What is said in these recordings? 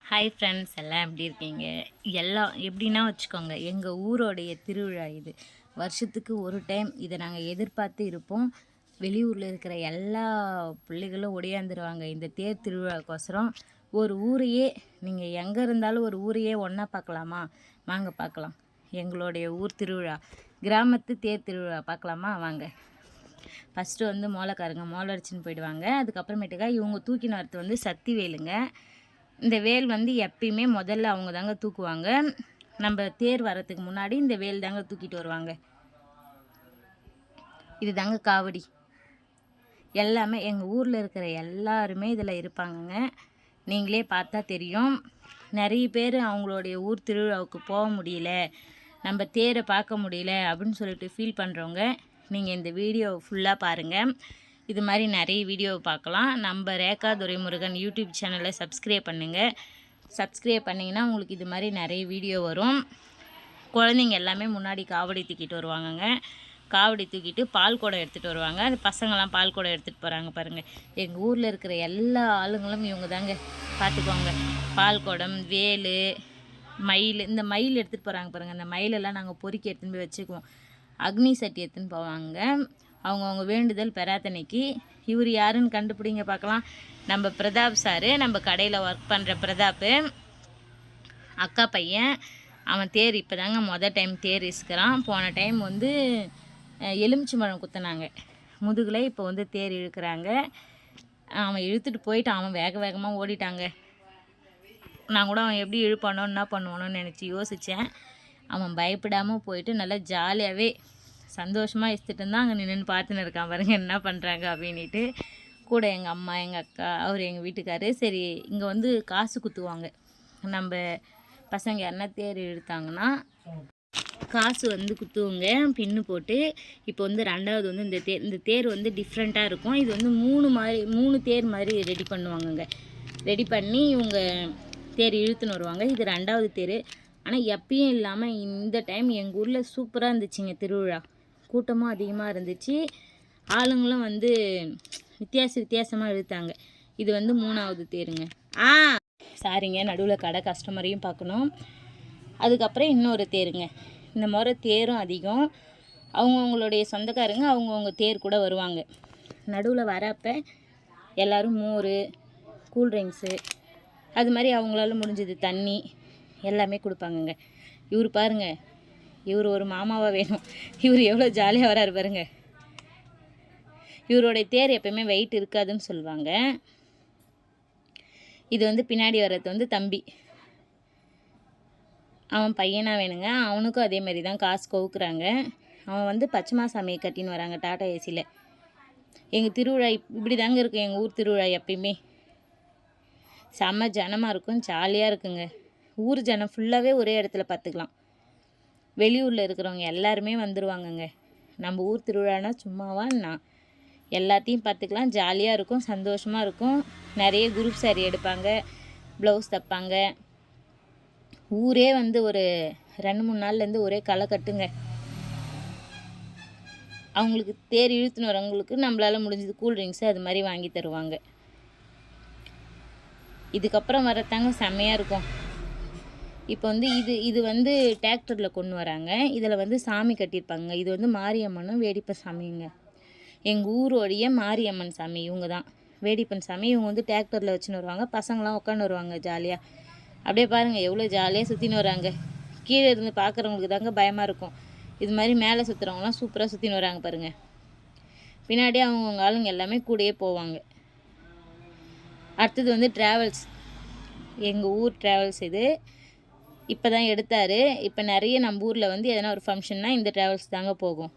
Hi friends, எல்லாம் எப்படி இருக்கீங்க? எல்லாம் எப்படின்னா வச்சுக்கோங்க, எங்கள் ஊரோடைய திருவிழா இது. வருஷத்துக்கு ஒரு டைம் இதை நாங்கள் எதிர்பார்த்து இருப்போம். வெளியூரில் இருக்கிற எல்லா பிள்ளைகளும் ஒடியாந்துருவாங்க இந்த தேர் திருவிழாக்கோசரம். ஒரு ஊரையே, நீங்கள் எங்கே இருந்தாலும் ஒரு ஊரையே ஒன்றா பார்க்கலாமா? வாங்க பார்க்கலாம். எங்களுடைய ஊர் திருவிழா, கிராமத்து தேர் திருவிழா பார்க்கலாமா? வாங்க. ஃபஸ்ட்டு வந்து மோளக்காரங்க மோளம் அடிச்சுன்னு போயிடுவாங்க. அதுக்கப்புறமேட்டுக்கா இவங்க தூக்கின வரது வந்து சக்தி வேலுங்க. இந்த வேல் வந்து எப்பயுமே முதல்ல அவங்க தாங்க தூக்குவாங்க. நம்ம தேர் வரத்துக்கு முன்னாடி இந்த வேல் தாங்க தூக்கிட்டு வருவாங்க. இது தாங்க காவடி. எல்லாமே எங்கள் ஊரில் இருக்கிற எல்லாருமே இதில் இருப்பாங்கங்க. நீங்களே பார்த்தா தெரியும். நிறைய பேர் அவங்களுடைய ஊர் திருவிழாவுக்கு போக முடியல, நம்ம தேரை பார்க்க முடியல அப்படின்னு சொல்லிட்டு ஃபீல் பண்ணுறவங்க நீங்கள் இந்த வீடியோ ஃபுல்லாக பாருங்கள். இது மாதிரி நிறைய வீடியோ பார்க்கலாம். நம்ம ரேகா துரைமுருகன் யூடியூப் சேனலை சப்ஸ்கிரைப் பண்ணுங்கள். சப்ஸ்கிரைப் பண்ணிங்கன்னா உங்களுக்கு இது மாதிரி நிறைய வீடியோ வரும். குழந்தைங்க எல்லாமே முன்னாடி காவடி தூக்கிட்டு வருவாங்கங்க. காவடி தூக்கிட்டு பால் குடம் எடுத்துகிட்டு வருவாங்க. அது பசங்கள்லாம் பால் குடம் எடுத்துகிட்டு போகிறாங்க பாருங்கள். எங்கள் ஊரில் இருக்கிற எல்லா ஆளுங்களும் இவங்க தாங்க. பார்த்துக்கோங்க. பால் குடம், வேல், மயில். இந்த மயில் எடுத்துகிட்டு போகிறாங்க பாருங்கள். அந்த மயிலெல்லாம் நாங்கள் பொறுக்கி எடுத்துன்னு போய் வச்சுக்குவோம். அக்னி சட்டி எடுத்துன்னு போவாங்க. அவங்கவுங்க வேண்டுதல் பெறாத்தனைக்கு. இவர் யாருன்னு கண்டுபிடிங்க பார்க்கலாம். நம்ம பிரதாப் சார், நம்ம கடையில் ஒர்க் பண்ணுற பிரதாப்பு அக்கா பையன். அவன் தேர் இப்போ தாங்க டைம் தேர் இசுக்கிறான். போன டைம் வந்து எலுமிச்சி மரம் குத்தினாங்க முதுகில். இப்போ வந்து தேர் இழுக்கிறாங்க. அவன் இழுத்துட்டு போயிட்டு அவன் வேக வேகமாக ஓடிட்டாங்க. நான் கூட அவன் எப்படி இழுப்பானோ என்ன பண்ணுவானோன்னு நினச்சி யோசித்தேன். அவன் பயப்படாமல் போயிட்டு நல்லா ஜாலியாகவே சந்தோஷமாக இழுத்துட்டு இருந்தால் அங்கே நின்று பார்த்துன்னு இருக்கான் பாருங்க என்ன பண்ணுறாங்க அப்படின்ட்டு. கூட எங்கள் அம்மா, எங்கள் அக்கா, அவர் எங்கள் வீட்டுக்காரு. சரி, இங்கே வந்து காசு குத்துவாங்க. நம்ம பசங்க யாருன்னா தேர் இழுத்தாங்கன்னா காசு வந்து குத்துவங்க பின்னு போட்டு. இப்போ வந்து ரெண்டாவது வந்து இந்த தேர் வந்து டிஃப்ரெண்ட்டாக இருக்கும். இது வந்து மூணு தேர் மாதிரி ரெடி பண்ணுவாங்கங்க. ரெடி பண்ணி இவங்க தேர் இழுத்துன்னு வருவாங்க. இது ரெண்டாவது தேர். ஆனால் எப்பயும் இல்லாமல் இந்த டைம் எங்கள் ஊரில் சூப்பராக இருந்துச்சுங்க திருவிழா. கூட்டமும் அதிகமாக இருந்துச்சு. ஆளுங்களும் வந்து வித்தியாசமாக இழுத்தாங்க. இது வந்து மூணாவது தேருங்க. சாரிங்க, நடுவில் கடை கஸ்டமரையும் பார்க்கணும். அதுக்கப்புறம் இன்னொரு தேருங்க. இந்த முறை தேரும் அதிகம். அவங்கவுங்களுடைய சொந்தக்காரங்க அவங்கவுங்க தேர் கூட வருவாங்க. நடுவில் வரப்போ எல்லோரும் மோர், கூல்ட்ரிங்க்ஸு, அது மாதிரி அவங்களால முடிஞ்சது தண்ணி எல்லாமே கொடுப்பாங்கங்க. இவர் பாருங்கள், இவர் ஒரு மாமாவாக வேணும். இவர் எவ்வளோ ஜாலியாக வராரு பாருங்க. இவருடைய தேர் எப்பயுமே வெயிட் இருக்காதுன்னு சொல்லுவாங்க. இது வந்து பின்னாடி வர்றது வந்து தம்பி. அவன் பையனாக வேணுங்க. அவனுக்கும் அதே மாதிரி தான் காசு கவுக்குறாங்க. அவன் வந்து பச்சைமா சாமியை கட்டின்னு வராங்க டாடா ஏசியில். எங்கள் திருவிழா இப்படி தாங்க இருக்கும். எங்கள் ஊர் திருவிழா எப்பயுமே செம்ம ஜனமாக இருக்கும், ஜாலியாக இருக்குங்க. ஊர் ஜனம் ஃபுல்லாகவே ஒரே இடத்துல பார்த்துக்கலாம். வெளியூரில் இருக்கிறவங்க எல்லாருமே வந்துடுவாங்கங்க. நம்ம ஊர் திருவிழானா சும்மாவா நான் எல்லாத்தையும் பார்த்துக்கலாம். ஜாலியாக இருக்கும், சந்தோஷமாக இருக்கும். நிறைய குரூப் சாரி எடுப்பாங்க, ப்ளவுஸ் தைப்பாங்க. ஊரே வந்து ஒரு 2-3 நாள்லேருந்து ஒரே களை கட்டுங்க. அவங்களுக்கு தேர் இழுத்துன்னு வரவங்களுக்கு நம்மளால் முடிஞ்சது கூல்ட்ரிங்க்ஸு அது மாதிரி வாங்கி தருவாங்க. இதுக்கப்புறம் வரத்தாங்க செம்மையாக இருக்கும். இப்போ வந்து இது வந்து டிராக்டரில் கொண்டு வராங்க. இதில் வந்து சாமி கட்டியிருப்பாங்க. இது வந்து மாரியம்மனும் வேடிப்பன் சாமிங்க. எங்கள் ஊரோடைய மாரியம்மன் சாமி இவங்க தான். வேடிப்பன் சாமி இவங்க வந்து டிராக்டரில் வச்சுன்னு வருவாங்க. பசங்களாம் உட்காந்து வருவாங்க ஜாலியாக. அப்படியே பாருங்கள் எவ்வளோ ஜாலியாக சுற்றின்னு வராங்க. கீழே இருந்து பார்க்குறவங்களுக்கு தாங்க பயமாக இருக்கும். இது மாதிரி மேலே சுற்றுறவங்களாம் சூப்பராக சுற்றின்னு வராங்க பாருங்கள். பின்னாடி அவங்கவுங்க ஆளுங்க எல்லாமே கூடயே போவாங்க. அடுத்தது வந்து ட்ராவல்ஸ். எங்கள் ஊர் ட்ராவல்ஸ் இது இப்போ தான் எடுத்தார். இப்போ நிறைய நம்ம ஊரில் வந்து எதனா ஒரு ஃபங்க்ஷன்னா இந்த ட்ராவல்ஸ் தாங்க போகும்.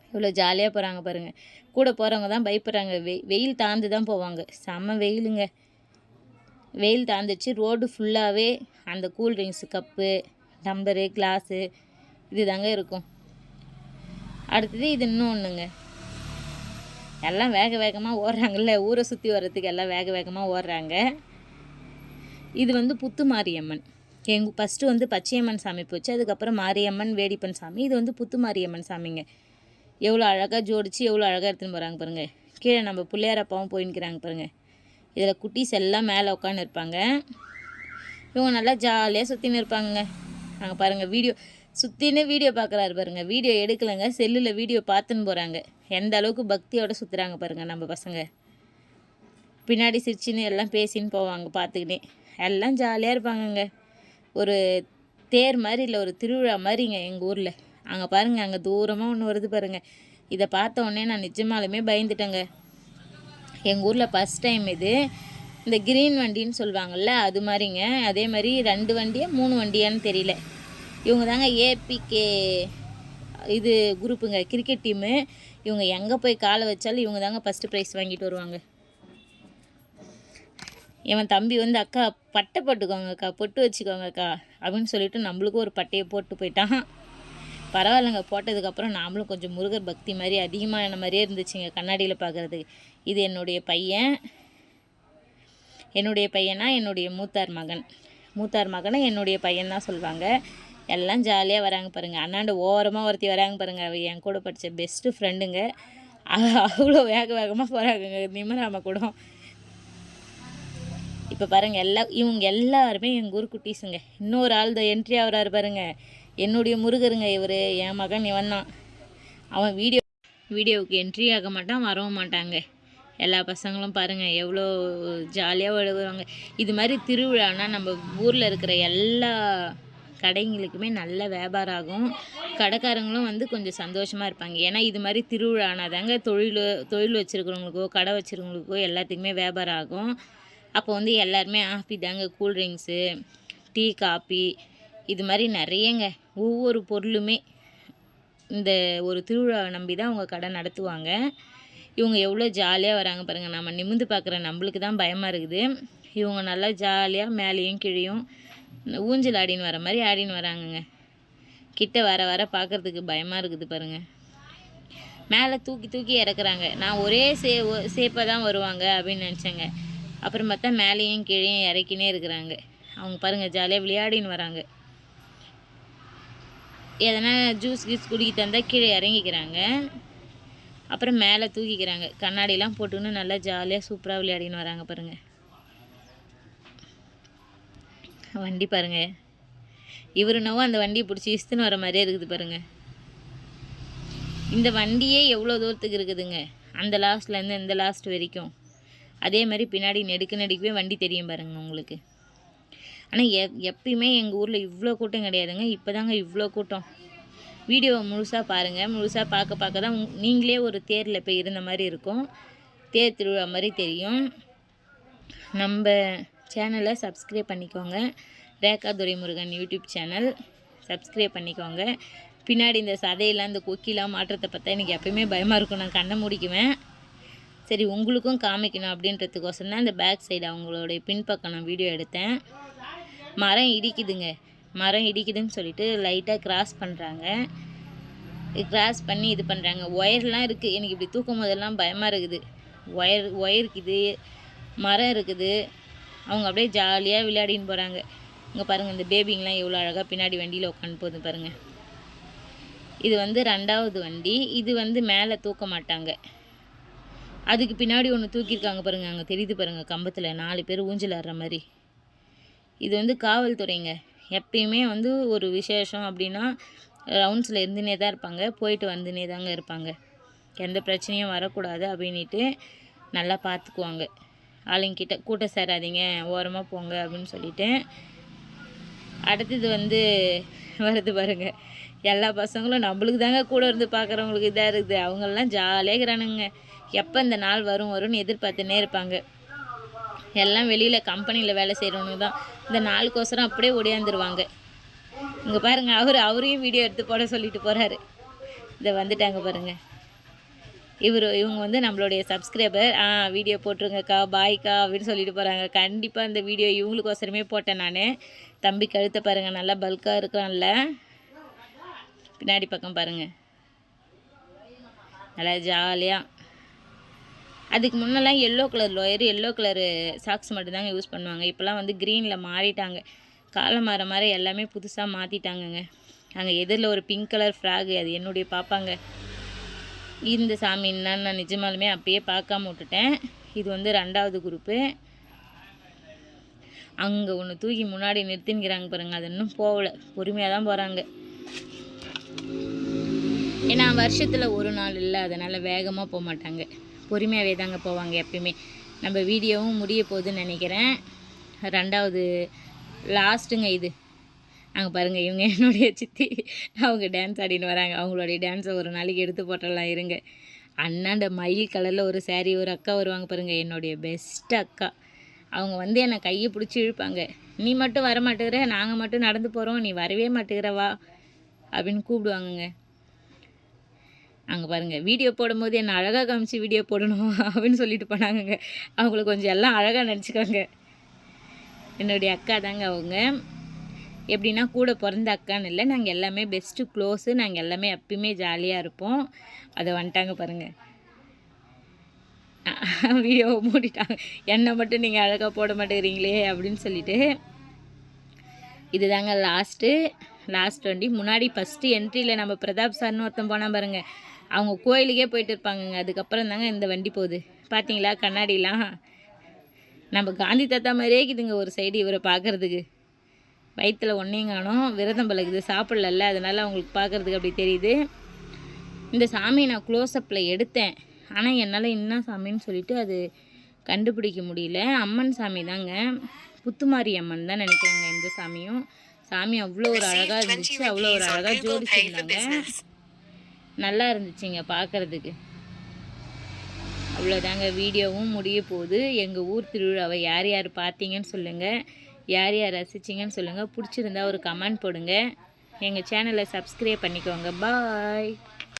இவ்வளோ ஜாலியாக போகிறாங்க பாருங்கள். கூட போகிறவங்க தான் பயப்படுறாங்க. வெயில் தாழ்ந்து தான் போவாங்க. செம்ம வெயிலுங்க. வெயில் தாழ்ந்துச்சு. ரோடு ஃபுல்லாகவே அந்த கூல்ட்ரிங்க்ஸு கப்பு, டம்ளரு, கிளாஸு இது தாங்க இருக்கும். அடுத்தது இது இன்னொன்றுங்க. எல்லாம் வேக வேகமாக ஓடுறாங்கல்ல, ஊரை சுற்றி வர்றதுக்கு எல்லாம் வேக வேகமாக ஓடுறாங்க. இது வந்து புத்து மாரியம்மன். ஃபஸ்ட்டு வந்து பச்சையம்மன் சாமி போச்சு. அதுக்கப்புறம் மாரியம்மன், வேடிப்பன் சாமி. இது வந்து புத்து மாரியம்மன் சாமிங்க. எவ்வளோ அழகாக ஜோடிச்சு எவ்வளோ அழகாக எடுத்துன்னு போகிறாங்க பாருங்கள். கீழே நம்ம பிள்ளையாரப்பாவும் போயின்னுக்கிறாங்க பாருங்கள். இதில் குட்டீஸ் எல்லாம் மேலே உட்காந்து இருப்பாங்க. இவங்க நல்லா ஜாலியாக சுற்றின்னு இருப்பாங்க. அங்கே பாருங்கள் வீடியோ சுற்றின்னு வீடியோ பார்க்குறாரு பாருங்கள். வீடியோ எடுக்கலைங்க, செல்லில் வீடியோ பார்த்துன்னு போகிறாங்க. எந்த அளவுக்கு பக்தியோடு சுற்றுறாங்க பாருங்கள் நம்ம பசங்க. பின்னாடி சிரிச்சின்னு எல்லாம் பேசின்னு போவாங்க பார்த்துக்கினே. எல்லாம் ஜாலியாக இருப்பாங்கங்க. ஒரு தேர் மாதிரி இல்லை, ஒரு திருவிழா மாதிரிங்க எங்கள் ஊரில். அங்கே பாருங்கள், அங்கே தூரமாக ஒன்று வருது பாருங்கள். இதை பார்த்த உடனே நான் நிஜமாலுமே பயந்துட்டேங்க. எங்கள் ஊரில் ஃபஸ்ட் டைம் இது. இந்த கிரீன் வண்டின்னு சொல்லுவாங்கள்ல, அது மாதிரிங்க. அதே மாதிரி 2 வண்டியா 3 வண்டியான்னு தெரியல. இவங்க தாங்க ஏபிகே இது குரூப்புங்க, கிரிக்கெட் டீமு. இவங்க எங்கே போய் காலை வச்சாலும் இவங்க தாங்க ஃபஸ்ட்டு ப்ரைஸ் வாங்கிட்டு வருவாங்க. என் தம்பி வந்து அக்கா பட்டை போட்டுக்கோங்கக்கா, பொட்டு வச்சுக்கோங்கக்கா அப்படின்னு சொல்லிட்டு நம்மளுக்கும் ஒரு பட்டையை போட்டு போயிட்டான். பரவாயில்லைங்க, போட்டதுக்கப்புறம் நாமளும் கொஞ்சம் முருகர் பக்தி மாதிரி அதிகமான மாதிரியே இருந்துச்சுங்க கண்ணாடியில் பார்க்குறதுக்கு. இது என்னுடைய பையனா என்னுடைய மூத்தார் மகனை என்னுடைய பையன் தான் சொல்லுவாங்க. எல்லாம் ஜாலியாக வராங்க பாருங்கள். அண்ணாண்டு ஓரமாக ஒருத்தி வராங்க பாருங்கள். அவள் என் கூட படித்த பெஸ்ட்டு ஃப்ரெண்டுங்க. அவ்வளோ வேகமாக போகிறாங்கங்க நிம்மராம கூட. இப்போ பாருங்கள், இவங்க எல்லாருமே எங்கள் ஊர் குட்டீஸுங்க. இன்னொரு ஆள் தான் என்ட்ரி ஆகிறாரு பாருங்கள், என்னுடைய முருகருங்க. இவர் என் மகன், இவன் தான். அவன் வீடியோவுக்கு என்ட்ரி ஆக மாட்டான், வரவும் மாட்டாங்க. எல்லா பசங்களும் பாருங்கள் எவ்வளோ ஜாலியாக விழுவாங்க. இது மாதிரி திருவிழானா நம்ம ஊரில் இருக்கிற எல்லா கடைங்களுக்குமே நல்ல வியாபாரம் ஆகும். கடைக்காரங்களும் வந்து கொஞ்சம் சந்தோஷமாக இருப்பாங்க. ஏன்னா இது மாதிரி திருவிழானா தாங்க தொழில் வச்சுருக்கிறவங்களுக்கோ கடை வச்சுருக்கிறவங்களுக்கோ எல்லாத்துக்குமே வியாபாரம் ஆகும். அப்போ வந்து எல்லாருமே ஆஃபி தாங்க, கூல்ட்ரிங்க்ஸு, டீ, காப்பி, இது மாதிரி நிறையங்க. ஒவ்வொரு பொருளுமே இந்த ஒரு திருவிழாவை நம்பி தான் அவங்க கடை நடத்துவாங்க. இவங்க எவ்வளோ ஜாலியாக வராங்க பாருங்கள். நம்ம நிமிர்ந்து பார்க்குற நம்மளுக்கு தான் பயமாக இருக்குது. இவங்க நல்லா ஜாலியாக மேலேயும் கீழேயும் ஊஞ்சல் ஆடின்னு வர மாதிரி ஆடின்னு வராங்கங்க. கிட்ட வர பார்க்குறதுக்கு பயமாக இருக்குது பாருங்கள். மேலே தூக்கி இறக்குறாங்க. நான் ஒரே சேப்பாக தான் வருவாங்க அப்படின்னு நினச்சேங்க. அப்புறம் பார்த்தா மேலேயும் கீழேயும் இறக்கினே இருக்கிறாங்க. அவங்க பாருங்கள் ஜாலியாக விளையாடின்னு வராங்க. எதனா ஜூஸ் குடிக்க தந்தால் கீழே இறங்கிக்கிறாங்க, அப்புறம் மேலே தூக்கிக்கிறாங்க. கண்ணாடிலாம் போட்டுன்னு நல்லா ஜாலியாக சூப்பராக விளையாடின்னு வராங்க பாருங்கள். வண்டி பாருங்கள், இவருனவோ அந்த வண்டியை பிடிச்சி இஸ்துன்னு வர மாதிரியே இருக்குது பாருங்கள். இந்த வண்டியே எவ்வளோ தூரத்துக்கு இருக்குதுங்க, அந்த லாஸ்ட்லேருந்து இந்த லாஸ்ட் வரைக்கும். அதே மாதிரி பின்னாடி நெடுக்கவே வண்டி தெரியும் பாருங்க உங்களுக்கு. ஆனால் எப்பயுமே எங்கள் ஊரில் இவ்வளோ கூட்டம் கிடையாதுங்க. இப்போ தாங்க இவ்வளோ கூட்டம். வீடியோவை முழுசாக பாருங்கள். முழுசாக பார்க்க தான் நீங்களே ஒரு தேரில் போய் இருந்த மாதிரி இருக்கும். தேர் திருவிழா மாதிரி தெரியும். நம்ம சேனலை சப்ஸ்கிரைப் பண்ணிக்கோங்க. Rekha Duraimurugan YouTube channel subscribe பண்ணிக்கோங்க. பின்னாடி இந்த சதையெல்லாம் இந்த கொக்கிலாம் மாற்றத்தை பார்த்தா எனக்கு எப்பயுமே பயமாக இருக்கும். நான் கண்ணை மூடிக்குவேன். சரி, உங்களுக்கும் காமிக்கணும் அப்படின்றதுக்கோசரம் தான் இந்த பேக் சைடு அவங்களுடைய பின்பக்கம் நான் வீடியோ எடுத்தேன். மரம் இடிக்குதுன்னு சொல்லிட்டு லைட்டாக கிராஸ் பண்ணுறாங்க. கிராஸ் பண்ணி இது பண்ணுறாங்க. ஒயர்லாம் இருக்குது. எனக்கு இப்படி தூக்கும் போதெல்லாம் பயமாக இருக்குது. ஒயர் இருக்குது, மரம் இருக்குது. அவங்க அப்படியே ஜாலியாக விளையாடின்னு போகிறாங்க. இங்கே பாருங்கள், இந்த பேபிங்கெலாம் எவ்வளோ அழகாக பின்னாடி வண்டியில் உட்காந்து போகுது பாருங்கள். இது வந்து 2வது வண்டி. இது வந்து மேலே தூக்க மாட்டாங்க. அதுக்கு பின்னாடி ஒன்று தூக்கியிருக்காங்க பாருங்கள். அங்கே தெரியுது பாருங்கள், கம்பத்தில் 4 பேர் ஊஞ்சல் ஆடுற மாதிரி. இது வந்து காவல்துறைங்க. எப்பயுமே வந்து ஒரு விசேஷம் அப்படின்னா ரவுண்ட்ஸில் இருந்துனே தான் இருப்பாங்க, போயிட்டு வந்துனே தாங்க இருப்பாங்க. எந்த பிரச்சனையும் வரக்கூடாது அப்படின்ட்டு நல்லா பார்த்துக்குவாங்க. ஆளுங்கிட்ட கூட்டம் சேராதீங்க, ஓரமாக போங்க அப்படின்னு சொல்லிட்டு. அடுத்தது வந்து வருது பாருங்க, எல்லா பசங்களும் நம்மளுக்கு தாங்க கூட இருந்து பார்க்குறவங்களுக்கு இதாக இருக்குது. அவங்கெல்லாம் ஜாலியாக இருக்கிறானுங்க. எப்போ இந்த நாள் வரும்னு எதிர்பார்த்துன்னே இருப்பாங்க. எல்லாம் வெளியில் கம்பெனியில் வேலை செய்கிறவங்க தான். இந்த நாளுக்கோசரம் அப்படியே ஓடியாந்துருவாங்க. இங்கே பாருங்கள், அவரையும் வீடியோ எடுத்து போட சொல்லிட்டு போகிறாரு. இதை வந்துட்டாங்க பாருங்கள். இவங்க வந்து நம்மளுடைய சப்ஸ்கிரைபர். வீடியோ போட்டுருங்கக்கா, பாய்க்கா அப்படின்னு சொல்லிட்டு போகிறாங்க. கண்டிப்பாக இந்த வீடியோ இவங்களுக்கோசரமே போட்டேன் நான். தம்பி கழுத்தை பாருங்கள், நல்லா பல்காக இருக்கிறான்ல. பின்னாடி பக்கம் பாருங்கள், நல்லா ஜாலியாக. அதுக்கு முன்னெல்லாம் yellow colour lower, yellow colour socks மட்டும்தாங்க யூஸ் பண்ணுவாங்க. இப்போலாம் வந்து க்ரீனில் மாறிட்டாங்க. காலம் மாற எல்லாமே புதுசாக மாற்றிட்டாங்கங்க. அங்கே எதிரில் ஒரு பிங்க் கலர் ஃப்ராகு, அது என்னுடைய பாப்பாங்க. இந்த சாமி என்னன்னு நான் நிஜமாலுமே அப்பயே பார்க்காம விட்டுட்டேன். இது வந்து 2வது குரூப்பு. அங்கே ஒன்று தூக்கி முன்னாடி நிறுத்தின்கிறாங்க பாருங்கள், அது இன்னும் போகலை, பொறுமையாக தான் போகிறாங்க. ஏன்னா வருஷத்தில் ஒரு நாள் இல்லை, அதனால் வேகமாக போக மாட்டாங்க, பொறுமையாகவே தாங்க போவாங்க எப்பயுமே. நம்ம வீடியோவும் முடிய போகுதுன்னு நினைக்கிறேன். 2வது லாஸ்ட்டுங்க இது. அங்கே பாருங்கள், இவங்க என்னுடைய சித்தி, அவங்க டான்ஸ் ஆடின்னு வராங்க. அவங்களுடைய டான்ஸை ஒரு நாளைக்கு எடுத்து போட்டலாம் இருங்க. அண்ணாண்ட மயில் கலரில் ஒரு saree ஒரு அக்கா வருவாங்க பாருங்கள், என்னுடைய பெஸ்ட் அக்கா. அவங்க வந்து என்னை கையை பிடிச்சி இழுப்பாங்க. நீ மட்டும் வர மாட்டேங்கிற, நாங்கள் மட்டும் நடந்து போகிறோம், நீ வரவே மாட்டேங்கிறவா அப்படின்னு கூப்பிடுவாங்கங்க. அங்கே பாருங்கள், வீடியோ போடும்போது என்னை அழகாக காமிச்சு வீடியோ போடணும் அப்படின்னு சொல்லிட்டு போனாங்கங்க. அவங்கள கொஞ்சம் எல்லாம் அழகாக நினச்சிக்கோங்க. என்னுடைய அக்கா தாங்க அவங்க. எப்படின்னா கூட பிறந்த அக்கான்னு இல்லை, நாங்கள் எல்லாமே பெஸ்ட்டு க்ளோஸு, நாங்கள் எல்லாமே எப்பயுமே ஜாலியாக இருப்போம். அதை வந்துட்டாங்க பாருங்கள், வீடியோவை மூடிட்டாங்க. என்னை மட்டும் நீங்கள் அழகாக போட மாட்டேங்கிறீங்களே அப்படின்னு சொல்லிட்டு. இதுதாங்க லாஸ்ட் வண்டி. முன்னாடி ஃபஸ்ட்டு என்ட்ரியில் நம்ம பிரதாப் சார்னு ஒருத்தன் போனால் பாருங்கள், அவங்க கோயிலுக்கே போயிட்டு இருப்பாங்கங்க. அதுக்கப்புறம் தாங்க இந்த வண்டி போகுது. பார்த்தீங்களா கண்ணாடிலாம், நம்ம காந்தி தாத்தா மாதிரியே இருக்குதுங்க ஒரு சைடு இவரை பார்க்குறதுக்கு. வயிற்றில் ஒன்றையும் காணும், விரதம் பழகுது, சாப்பிடல, அதனால் அவங்களுக்கு பார்க்குறதுக்கு அப்படி தெரியுது. இந்த சாமியை நான் க்ளோஸ்அப்பில் எடுத்தேன், ஆனால் என்னால் என்ன சாமின்னு சொல்லிட்டு அது கண்டுபிடிக்க முடியல. அம்மன் சாமி தாங்க, புத்துமாரி அம்மன் தான் நினைக்கிறேங்க இந்த சாமியும். சாமி அவ்வளோ ஒரு அழகாக இருந்துச்சு, அவ்வளோ ஒரு அழகாக ஜோடிச்சிருந்தாங்க, நல்லா இருந்துச்சுங்க பார்க்குறதுக்கு. அவ்வளோதாங்க, வீடியோவும் முடிய போகுது. எங்கள் ஊர் திருவிழாவை யார் யார் பார்த்தீங்கன்னு சொல்லுங்கள், யார் யார் ரசிச்சிங்கன்னு சொல்லுங்கள். பிடிச்சிருந்தா ஒரு கமெண்ட் போடுங்க. எங்கள் சேனலை சப்ஸ்கிரைப் பண்ணிக்கோங்க. பாய்.